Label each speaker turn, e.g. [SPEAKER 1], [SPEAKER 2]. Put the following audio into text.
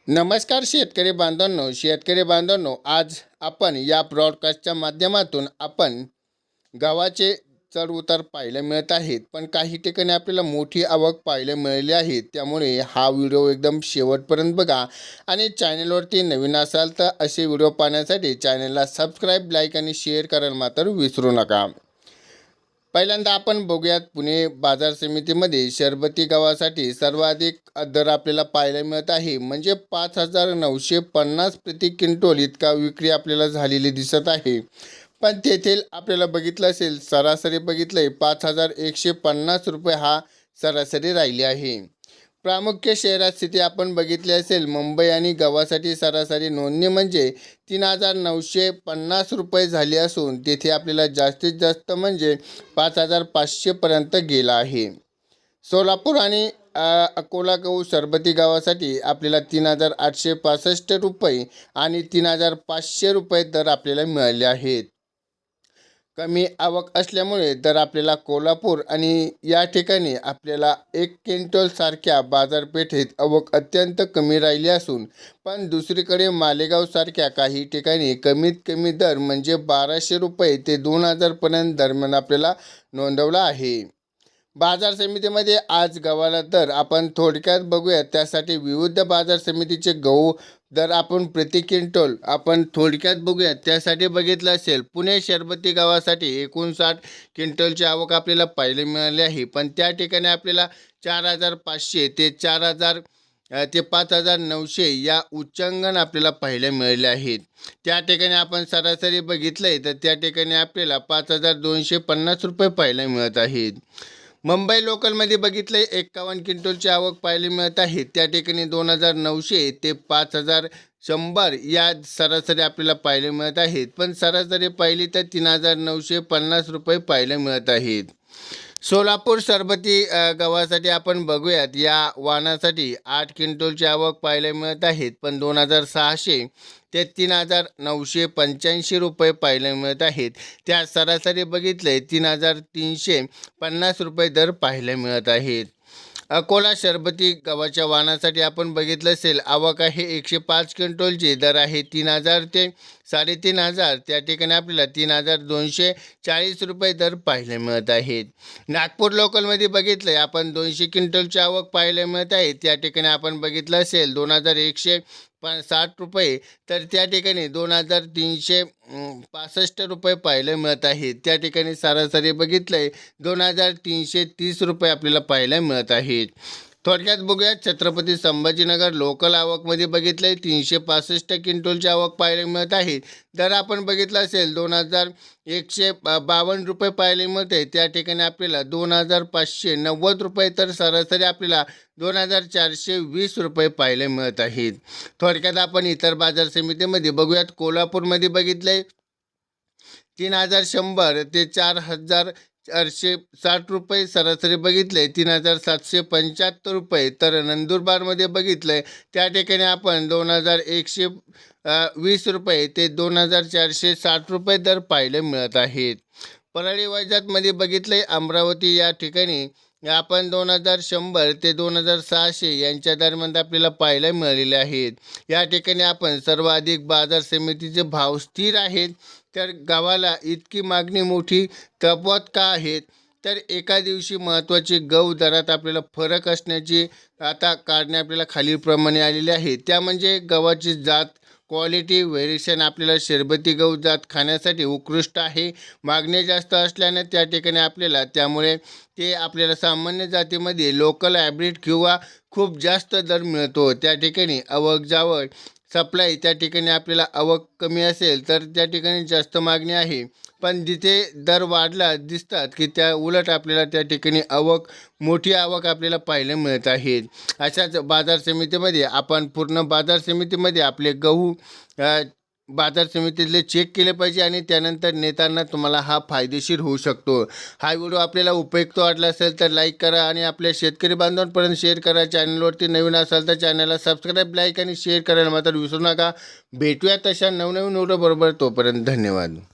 [SPEAKER 1] नमस्कार शेतकरी बांधवांनो, आज आपण या ब्रॉडकास्टच्या माध्यमातून आपण गव्हाचे चढ उतार पाहायला मिळत आहेत, पण काही ठिकाणी आपल्याला मोठी आवक पाहायला मिळाली आहे। त्यामुळे हा व्हिडिओ एकदम शेवटपर्यंत बघा आणि चॅनलवरती नवीन असाल तर असे व्हिडिओ पाहण्यासाठी चॅनलला सबस्क्राईब, लाईक आणि शेअर करायला मात्र विसरू नका। पहिल्यांदा आपण बघूयात, पुणे बाजार समितीमध्ये शरबती गव्हासाठी सर्वाधिक दर आपल्याला पाहायला मिळत आहे, म्हणजे 5,950 प्रति क्विंटल इतका विक्री आपल्याला झालेली दिसत आहे। पण तेथील आपल्याला बघितलं असेल, सरासरी बघितलंय 5,150 रुपये हा सरासरी राहिली आहे। प्रामुख्य शहरात स्थिती आपण बघितली असेल, मुंबई आणि गव्हासाठी सरासरी नोंदणी म्हणजे 3,950 रुपये झाली असून तेथे आपल्याला जास्तीत जास्त म्हणजे 5,500 पर्यंत गेला आहे। सोलापूर आणि अकोला गहू शरबती गावासाठी आपल्याला 3,865 रुपये आणि 3,500 रुपये दर आपल्याला मिळाले आहेत। कमी आवक असल्यामुळे दर आपल्याला कोल्हापूर आणि या ठिकाणी आपल्याला 1 क्विंटल सारख्या बाजारपेठेत आवक अत्यंत कमी राहिली असून, पण दुसरीकडे मालेगाव सारख्या काही ठिकाणी कमीत कमी दर म्हणजे 1,200 रुपये ते 2,000 पर्यंत दरम्यान आपल्याला नोंदवला आहे। बाजार समितीमध्ये आज गव्हाला दर आपण थोडक्यात बघूया, त्यासाठी विविध बाजार समितीचे गहू दर आपण प्रति क्विंटल आपण थोडक्यात बघूया। त्यासाठी बघितलं असेल, पुणे शरबती गव्हासाठी 59 क्विंटलची आवक आपल्याला पाहायला मिळाली आहे, पण त्या ठिकाणी आपल्याला 4,500 ते 4,000 ते 5,900 या उच्चांकन आपल्याला पाहायला मिळाले आहेत। त्या ठिकाणी आपण सरासरी बघितलंय तर त्या ठिकाणी आपल्याला 5,250 रुपये पाहायला मिळत आहेत। मुंबई लोकलमध्ये बघितले 51 क्विंटलची आवक पाहायला मिळत आहे, त्या ठिकाणी 2,900 ते 5,100 या सरासरी आपल्याला पाहायला मिळत आहेत, पण सरासरी पाहिली तर 3,950 रुपये पाहायला मिळत आहेत। सोलापूर शरबती गव्हासाठी आपण बघूयात, या वाहनासाठी 8 क्विंटलची आवक पाहायला मिळत आहेत, पण 2,600 ते 3,985 रुपये पाहायला मिळत आहेत। त्या सरासरी बघितले 3,350 रुपये दर पाहायला मिळत आहेत। अकोला शरबती गव्हाच्या वाहनासाठी आपण बघितलं असेल, आवक आहे 105 क्विंटलची, दर आहे 3,000 ते 3,500, त्या ठिकाणी आपल्याला 3,240 रुपये दर पाहायला मिळत आहेत। नागपूर लोकलमध्ये बघितलं आपण 200 क्विंटलची आवक पाहायला मिळत आहे, त्या ठिकाणी आपण बघितलं असेल 2,160 रुपये, तर त्या ठिकाणी 2,365 रुपये पाहायला मिळत आहेत। त्या ठिकाणी सरासरी बघितलंय 2,330 रुपये आपल्याला पाहायला मिळत आहेत। थोडक्यात बघूया, छत्रपती संभाजीनगर लोकल आवकमध्ये बघितलंय 365 क्विंटलची आवक पाहायला मिळत आहे, दर आपण बघितलं असेल 2,152 रुपये पाहायला मिळते, त्या ठिकाणी आपल्याला 2,590 रुपये, तर सरासरी आपल्याला 2,420 रुपये पाहायला मिळत आहेत। थोडक्यात आपण इतर बाजार समितीमध्ये बघूयात, कोल्हापूरमध्ये बघितलंय 3,100 ते 4,460 रुपये, सरासरी बघितले 3,775 रुपये, तर नंदुरबारमध्ये बघितलंय त्या ठिकाणी आपण 2,120 रुपये ते 2,460 रुपये दर पाहायला मिळत आहेत। परळी वैजातमध्ये बघितले अमरावती या ठिकाणी आपण 2,100 ते 2,600 यांच्या दरम्यान आपल्याला पाहायला मिळालेले आहेत। या ठिकाणी आपण सर्वाधिक बाजार समितीचे भाव स्थिर आहेत, तर गावाला इतकी मागणी मोठी तफावत का आहेत, तर एका दिवशी महत्त्वाचे गहू दरात आपल्याला फरक असण्याची आता कारणे आपल्याला खालीलप्रमाणे आलेली आहेत। त्या म्हणजे गव्हाची जात, क्वालिटी, व्हेरिएशन आपल्याला शरबती गहू जात खाण्यासाठी उत्कृष्ट आहे, मागणी जास्त असल्याने त्या ठिकाणी आपल्याला त्यामुळे ते आपल्याला सामान्य जातीमध्ये लोकल हायब्रिड किंवा खूप जास्त दर मिळतो। त्या ठिकाणी आवक जावं सप्लाय, त्या ठिकाणी आपल्याला आवक कमी असेल तर त्या ठिकाणी जास्त मागणी आहे, पण जिथे दर वाढला दिसतात की त्या उलट आपल्याला त्या ठिकाणी मोठी आवक आपल्याला पाहायला मिळत आहेत। अशाच बाजार समितीमध्ये आपण पूर्ण बाजार समितीमध्ये आपले गहू बाजार समितीतले चेक केले पाहिजे आणि त्यानंतर नेताना तुम्हाला हा फायदेशीर होऊ शकतो। हा व्हिडिओ आपल्याला उपयुक्त वाटला असेल तर लाईक करा आणि आपल्या शेतकरी बांधवांपर्यंत शेअर करा। चॅनलवरती नवीन असाल तर चॅनलला सबस्क्राईब, लाईक आणि शेअर करायला मात्र विसरू नका। भेटूया तशा नवनवीन व्हिडिओ बरोबर, तोपर्यंत धन्यवाद।